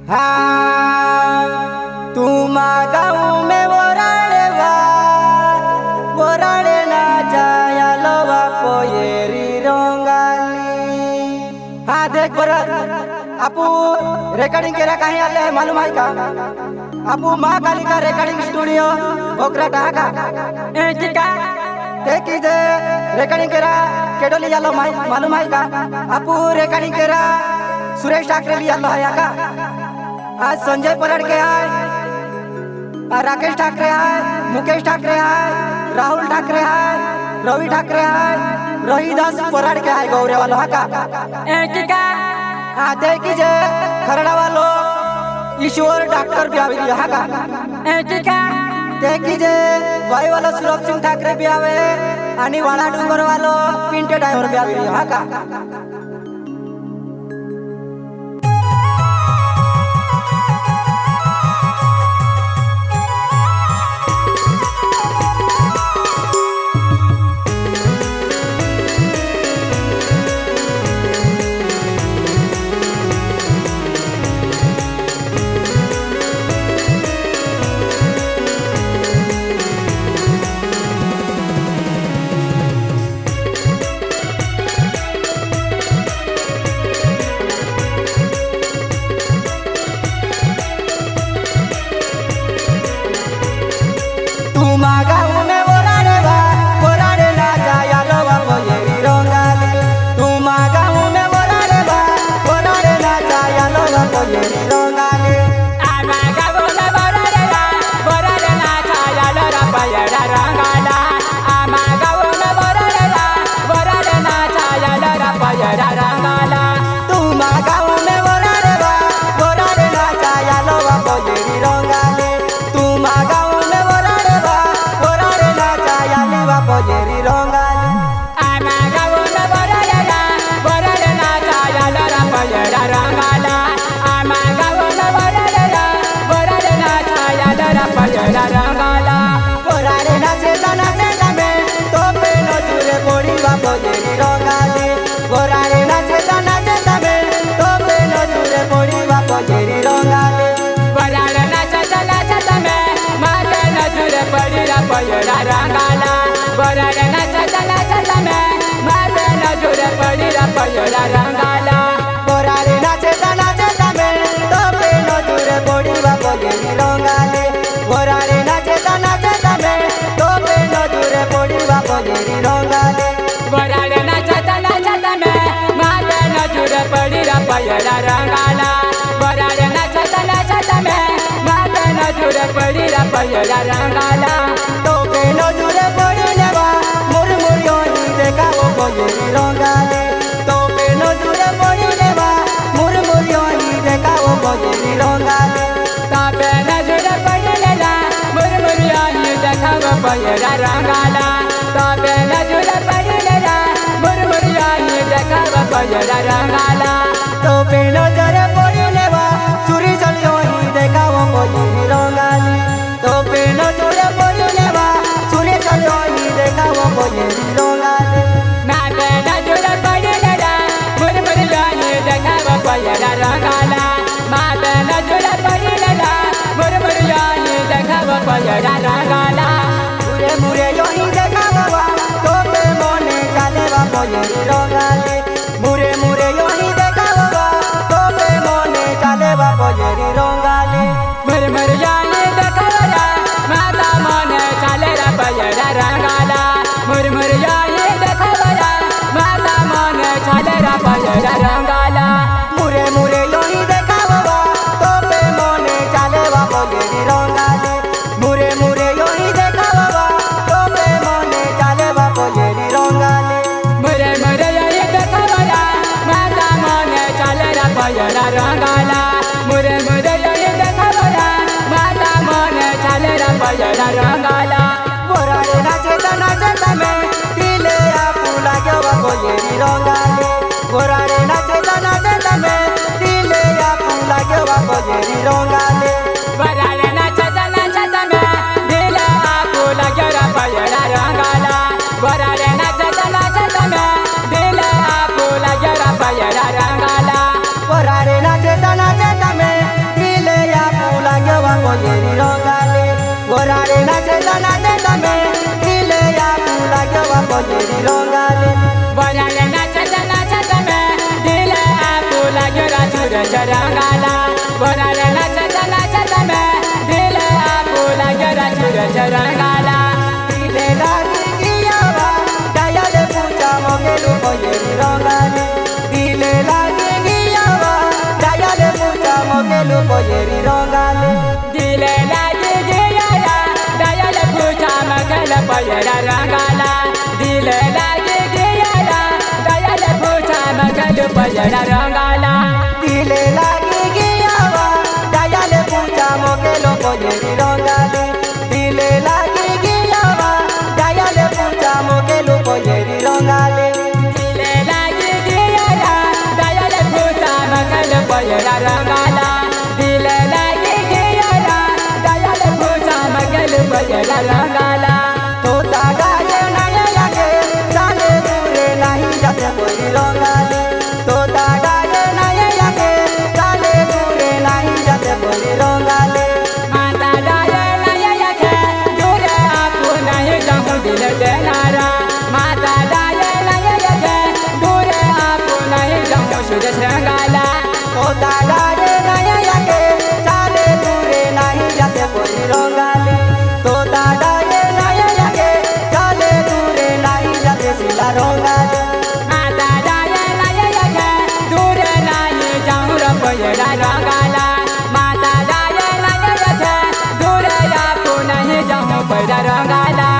हाँ तुमा गाँव में बोराड़े ना जाया लोवा पोयेरी रंगाली। हाँ देख बरत आपू रिकॉर्डिंग केरा कहीं आले है मालूम है का? आपू माँ काली का रिकॉर्डिंग स्टूडियो भोकरा ढाका ठीक है देखी जे रिकॉर्डिंग केरा केडोली आलो मालूम है का? आपू रिकॉर्डिंग केरा सुरेश ठाकरे लिया लो है का? आज संजय पराड़ के आए, राकेश ठाकरे आए, मुकेश ठाकरे आए, राहुल ठाकरे आए, रवि ठाकरे आए, रोहिदास पराड़ के आए गौरे वालों का ठीक है देखी जे खरड़ा वालों ईश्वर डॉक्टर भी आवे यहाँ का ठीक है देखी जे वाई वालों सुरभ सिंह ठाकरे भी आवे आणि वाड़ा डूंगर वालों पिंटे ड्राइवर भी आवे यहाँ का। रंगाला तो पे नजर पड़ी लेवा मुरमुरियो ही देखा वो पोयेरी रंगाले तो पे नजर पड़ी लेवा मुरमुरियो ही देखा वो पोयेरी रंगाले तो पे नजर पड़ी लेला मुरमुरियो ही देखा वो पोयेरा रंगाला तो पे नजर पड़ी लेला मुरमुरियो ही देखा वो पोयेरा रंगाला तो पे नजर पड़ी लेवा चुरी चलियो ही देखा वो पोयेरी रंगाली तो पे नजर पड़ी लेवा चुरी चलियो ही देखा वो पोयेरी रंगाली ना पे नजर पड़ी लेला मुरमुरियो ही देखा वो पोयेरा रंगाला ना पे नजर पड़ी लेला मुरमुरियो ही देखा वो पोयेरा रंगाला मुरे मुरे यो ही देखा बाबा तो पे मोने चले वा पोयेरी रंगाली मुरे मुरे यो ही देखा बाबा तो पे मोने चले वा पोयेरी रंगाली मुरे मुरे यो ही देखा बाबा माता मोने चले रा पोयेरा रंगाला मुरे मुरे यो ही देखा बाबा माता मोने चले रा पोयेरा रंगाला मुरे मुरे यो ही देखा बाबा तो पे मोने चले वा पोयेरी रंगाली मुरे मुरे यो ही देखा बाबा तो पे मोने चले वा पोयेरी रंगाली मुरे मुरे यो ही देखा बाबा माता मोने चले रा पोयेरा रंगाला मुरे मुरे यो ही देखा बाबा माता मोने चले रा पोयेरा रंगाला बोराड़े नाचे में दिले आपू लाग्यो वा पोयेरी रंगाली बोराड़े नाचे में दिले आपू लाग्यो वा पोयेरी रंगाली बोराड़े नाचे में दिले आपू लाग्यो रा पोयेरा रंगाला बोराड़े नाचे में दिले आपू लाग्यो रा पोयेरा रंगाला बोराड़े नाचे में बोरारे नाचे तमे दिले आपू लाग्यो बा कोयरी रंगाले बोरारे नाचे तमे दिले आपू लाग्यो रा सूरज रंगाला बोरारे नाचे तमे दिले आपू लाग्यो रा सूरज रंगाला दिले लागी गियावा दयाले पूजा मोगेलु कोयरी रंगाले दिले लागी गियावा दयाले पूजा मोगेलु कोयरी रंगाले दिले लागी गियावा दयाले पूजा मोगेलु कोयरी रंगाला दिले लागी गियावा दयाले पूजा मोगेलु कोयरी रंगाला दिले लागी गियावा दयाले पूजा मोगेलु कोयरी रंगाले दिले लागी गियावा दयाले पूजा मोगेलु कोयरी रंगाले दिले लागी गियावा दयाले पूजा मोगेलु कोयरी रंगाला दिले लागी गियावा दयाले पूजा मोगेलु कोयरी रंगाला तोता गाये नाये याके चाले दूरे नहीं जाते कोई रंगाले तोता गाये नाये याके चाले दूरे नहीं जाते कोई रंगाले माता दाये नाये याके दूरे आपू नहीं जाऊं दिल देनारा माता दाये नाये याके दूरे आपू नहीं जाऊं सूरज रंगाला तोता गाये नाये याके चाले दूरे नहीं जाते कोई रंगाले तोता गाये नाये याके चाले दूरे नहीं जाते सिला रंगाले माता दाये नाये याके दूरे नहीं जाऊं रा कोयरा रंगाला माता दाये नाये याके दूरे आपू नहीं जाऊं कोयरा रंगाला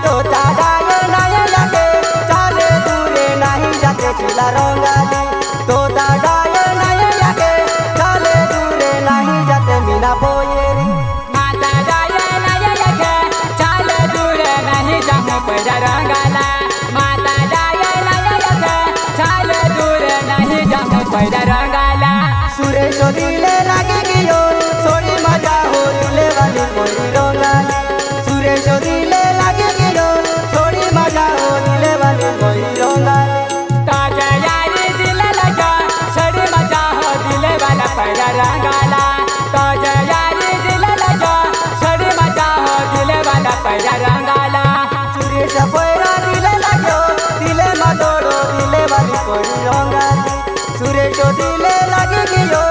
तोता गाये नाये याके चाले दूरे नहीं जाते सिला रंगाले तोता गाये नाये याके चाले दूरे नहीं जाते मीना बोयेरी माता दाये नाये याके चाले दूरे नहीं जाऊं कोयरा रंगाला माता दाये नाये याके चाले दूरे नहीं जाऊं कोयरा रंगाला सुरेश दिले लागे गियो सोरी मजा हो दिले वाली कोई रंगाले सुरेश दिले लागे गियो सोरी मजा हो दिले वाली कोई रंगाले ताजा यारी दिले लगा सड़ी मजा हो दिले वाला कोयरा रंगाला ताजा यारी दिले लगा सड़ी मजा हो दिले वाला कोयरा रंगाला सुरेश पैरा दिले लाग्यो दिले मदोड़ो दिले वाली कोई रंगाले सुरेश दिले लागे गियो